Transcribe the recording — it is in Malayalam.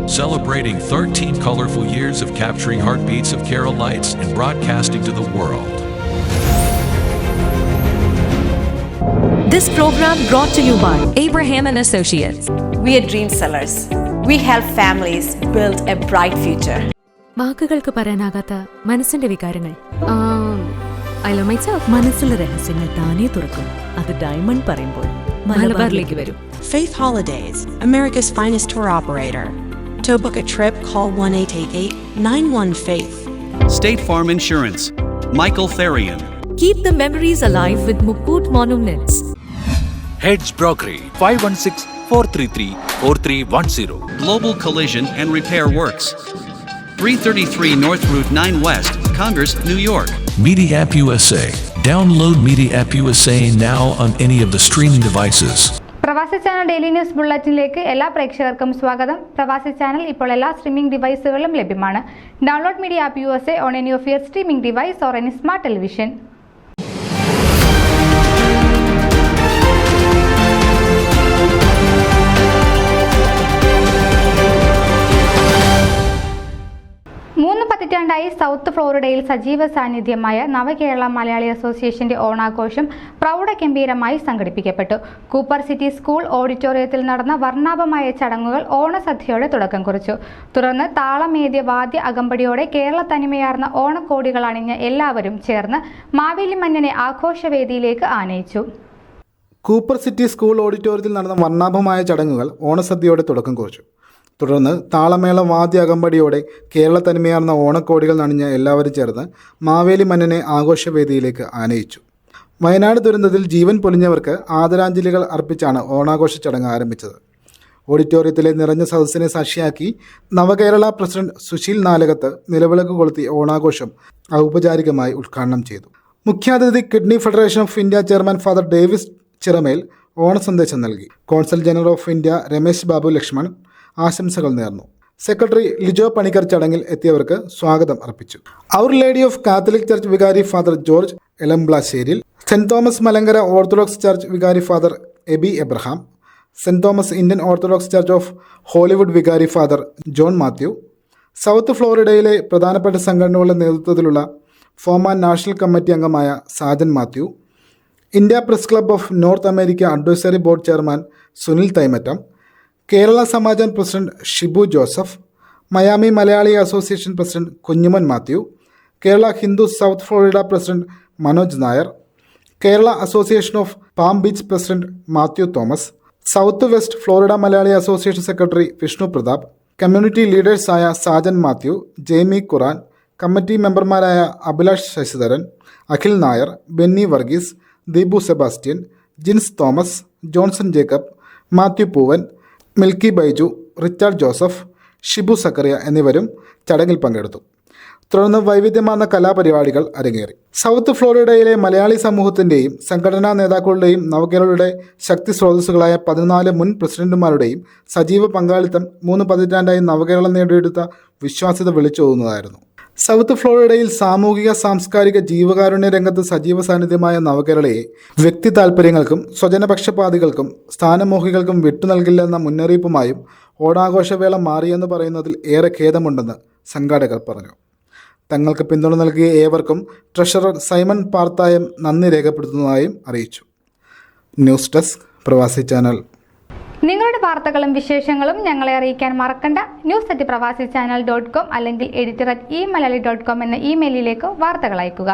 celebrating 13 colorful years of capturing heartbeats of Keralites and broadcasting to the world. This program brought to you by Abraham and Associates. We are dream sellers. We help families build a bright future. വാക്കുകൾക്ക് പറയാനാകാത്ത മനസ്സിന്റെ വികാരങ്ങൾ. I love myself. മനസ്സിലെ രഹസ്യങ്ങൾ താനേ തുറക്കും. അത് ഡയമണ്ട് പറയുമ്പോൾ മലബാറിലേക്ക് വരും. Faith Holidays, America's finest tour operator. To book a trip, call 1-888-91-FAITH. State Farm Insurance, Michael Therian. Keep the memories alive with Mukut Monuments. Heads Brokery 516-433-4310. Global Collision and Repair Works, 333 North Route 9 West, Congress, New York. Media App USA. Download Media App USA now on any of the streaming devices. പ്രവാസി ചാനൽ ഡെയിലി ന്യൂസ് ബുള്ളറ്റിനിലേക്ക് എല്ലാ പ്രേക്ഷകർക്കും സ്വാഗതം. പ്രവാസി ചാനൽ ഇപ്പോൾ എല്ലാ സ്ട്രീമിംഗ് ഡിവൈസുകളിലും ലഭ്യമാണ്. Download media app USA on any of your streaming device or any smart television. പതിറ്റാണ്ടായി സൗത്ത് ഫ്ലോറിഡയിൽ സജീവ സാന്നിധ്യമായ നവകേരള മലയാളി അസോസിയേഷന്റെ ഓണാഘോഷം പ്രൗഢഗംഭീരമായി സംഘടിപ്പിക്കപ്പെട്ടു. കൂപ്പർ സിറ്റി സ്കൂൾ ഓഡിറ്റോറിയത്തിൽ നടന്ന വർണ്ണാഭമായ ചടങ്ങുകൾ ഓണസദ്യയോടെ തുടക്കം കുറിച്ചു. തുടർന്ന് താളമേദ്യ വാദ്യ അകമ്പടിയോടെ കേരള തനിമയാർന്ന ഓണക്കോടികൾ അണിഞ്ഞ എല്ലാവരും ചേർന്ന് മാവേലി മന്നനെ ആഘോഷവേദിയിലേക്ക് ആനയിച്ചു. കൂപ്പർ സിറ്റി സ്കൂൾ ഓഡിറ്റോറിയത്തിൽ നടന്ന വർണ്ണാഭമായ ചടങ്ങുകൾ ഓണസദ്യയോടെ തുടക്കം കുറിച്ചു. തുടർന്ന് താളമേള വാദ്യ അകമ്പടിയോടെ കേരള തനിമയാർന്ന ഓണക്കോടികൾ നണിഞ്ഞ എല്ലാവരും ചേർന്ന് മാവേലി മന്നനെ ആഘോഷവേദിയിലേക്ക് ആനയിച്ചു. വയനാട് ദുരന്തത്തിൽ ജീവൻ പൊലിഞ്ഞവർക്ക് ആദരാഞ്ജലികൾ അർപ്പിച്ചാണ് ഓണാഘോഷ ചടങ്ങ് ആരംഭിച്ചത്. ഓഡിറ്റോറിയത്തിലെ നിറഞ്ഞ സദസ്സിനെ സാക്ഷിയാക്കി നവകേരള പ്രസിഡന്റ് സുശീൽ നാലകത്ത് നിലവിളക്ക് കൊളുത്തി ഓണാഘോഷം ഔപചാരികമായി ഉദ്ഘാടനം ചെയ്തു. മുഖ്യാതിഥി kidney federation of India chairman father Davis Chiramel ഓണസന്ദേശം നൽകി. Consul general of India Ramesh Babu Laxman ആശംസകൾ നേർന്നു. സെക്രട്ടറി ലിജോ പണിക്കർ ചടങ്ങിൽ എത്തിയവർക്ക് സ്വാഗതം അർപ്പിച്ചു. Our lady of catholic church വികാരി father George Elamblasseril, saint Thomas Malankara orthodox church വികാരി father Aby Abraham, saint Thomas Indian orthodox church of Hollywood വികാരി ഫാദർ ജോൺ മാത്യു, സൗത്ത് ഫ്ലോറിഡയിലെ പ്രധാനപ്പെട്ട സംഘടനകളുടെ നേതൃത്വത്തിലുള്ള ഫോമാൻ നാഷണൽ കമ്മിറ്റി അംഗമായ Sajan Mathew, India press club of north America advisory board chairman Sunil Thaimattam, Kerala Samajam president Shibu Joseph, Miami Malayali association president Kunjuman Mathew, Kerala Hindu south Florida president Manoj Nair, Kerala association of palm beach president Mathew Thomas, south west Florida Malayali association secretary Vishnu Prathap, community ലീഡേഴ്സായ സാജൻ മാത്യു, ജെയ്മി ഖുറാൻ, കമ്മിറ്റി മെമ്പർമാരായ Abhilash Sasidharan, Akhil Nair, Benny Varghese, Deepu Sebastian, Jins Thomas, Johnson Jacob, Mathew Poovan, Milky Baiju, Richard Joseph, Shibu Zacharia എന്നിവരും ചടങ്ങിൽ പങ്കെടുത്തു. തുടർന്ന് വൈവിധ്യമാർന്ന കലാപരിപാടികൾ അരങ്ങേറി. സൗത്ത് ഫ്ലോറിഡയിലെ മലയാളി സമൂഹത്തിൻ്റെയും സംഘടനാ നേതാക്കളുടെയും നവകേരളയുടെ ശക്തി സ്രോതസ്സുകളായ 14 മുൻ പ്രസിഡന്റുമാരുടെയും സജീവ പങ്കാളിത്തം 3 പതിറ്റാണ്ടായി നവകേരളം നേടിയെടുത്ത വിശ്വാസ്യത വിളിച്ചോതുന്നതായിരുന്നു. സൗത്ത് ഫ്ലോറിഡയിൽ സാമൂഹിക സാംസ്കാരിക ജീവകാരുണ്യ രംഗത്ത് സജീവ സാന്നിധ്യമായ നവകേരളയെ വ്യക്തി താൽപ്പര്യങ്ങൾക്കും സ്വജനപക്ഷപാതികൾക്കും സ്ഥാനമോഹികൾക്കും വിട്ടുനൽകില്ലെന്ന മുന്നറിയിപ്പുമായും ഓണാഘോഷവേള മാറിയെന്ന് പറയുന്നതിൽ ഏറെ ഖേദമുണ്ടെന്ന് സംഘാടകർ പറഞ്ഞു. തങ്ങൾക്ക് പിന്തുണ നൽകിയ ഏവർക്കും ട്രഷറർ സൈമൺ പാർത്തായം നന്ദി രേഖപ്പെടുത്തുന്നതായും അറിയിച്ചു. ന്യൂസ് ഡെസ്ക് പ്രവാസി ചാനൽ. നിങ്ങളുടെ വാർത്തകളും വിശേഷങ്ങളും ഞങ്ങളെ അറിയിക്കാൻ മറക്കണ്ട. news@pravasichannel.com അല്ലെങ്കിൽ editor@eMalayali.com എന്ന ഇമെയിലിലേക്ക് വാർത്തകൾ അയയ്ക്കുക.